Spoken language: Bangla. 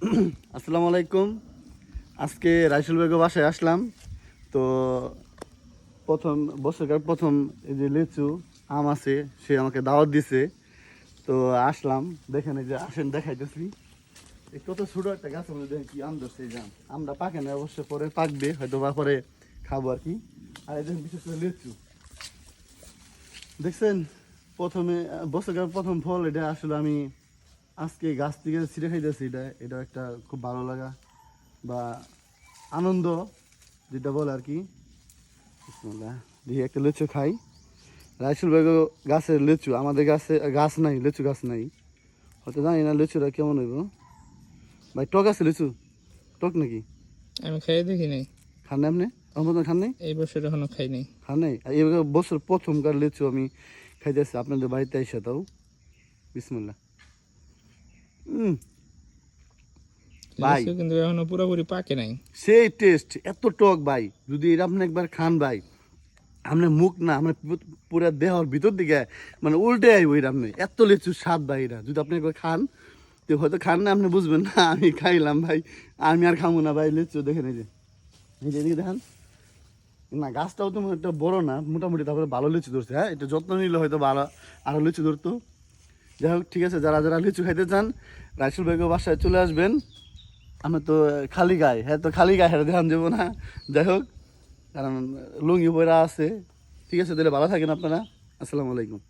আসসালামু আলাইকুম। আজকে রাইসুল বেগম বাসায় আসলাম। তো প্রথম বছরকার প্রথম এই যে লিচু আম আছে, সে আমাকে দাওয়াত দিছে। তো আসলাম, দেখেন এই যে আসেন দেখাইতেছি। এই কত ছোট একটা গাছ, আমরা দেখেন কি আম ধরছে। এই যে আমরা পাকে না, অবশ্য পরে পাকবে হয়তো বা পরে খাবো আর কি। আর এই দেখেন বিশেষ করে লিচু দেখছেন, প্রথমে বছরকার প্রথম ফল এটা। আসলে আমি আজকে গাছ থেকে ছিঁড়ে খাইতেছি। এটা একটা খুব ভালো লাগা বা আনন্দ যেটা বলে আর কি। বিসমিল্লাহ, দিয়ে একটা লিচু খাই। রাইসুল বেগম গাছের লিচু, আমাদের গাছে গাছ নাই, লিচু গাছ নাই। হয়তো জানি না লিচুটা কেমন হইব। ভাই টক আছে লিচু? টক নাকি? আমি খাইয়ে দেখি নাই, খান নাই আপনি? আমার খান নাই? এই বছর এখনো খাই নাই। খান নাই? এই বছর প্রথমকার লিচু আমি খাইতেছি আপনাদের বাড়িতে আইসা। তাও বিসমিল্লাহ। ভাই লিচু কিন্তু এখনো পুরোপুরি পাকে নাই। সেই টেস্ট, এত টক ভাই। যদি এটা আপনি একবার খান ভাই, আপনার মুখ না, আপনার পুরো দেহর ভিতর দিকে মানে উল্টে আইব। এটা আপনি এত লিচু স্বাদ ভাই, এটা যদি আপনি একবার খান, তো হয়তো খান না, আপনি বুঝবেন না। আমি খাইলাম ভাই, আমি আর খাবো না ভাই লিচু। দেখেন এই যে, এই যে এদিকে দেখেন না, গাছটাও তো একটা বড় না, মোটামুটি। তারপরে ভালো লিচু ধরছে। হ্যাঁ, এটা যত্ন নিলে হয়তো ভালো আরও লিচু ধরতো। যাই হোক, ঠিক আছে, যারা যারা লিচু খাইতে চান রাইসুল বেগম বাসায় চলে আসবেন। আমি তো খালি গায়ে, হ্যাঁ তো খালি গায়ে হেঁটে ধ্যান দেবো না। যাই হোক, কারণ লুঙ্গি পরা আছে। ঠিক আছে, তাহলে ভালো থাকেন আপনারা। আসসালামু আলাইকুম।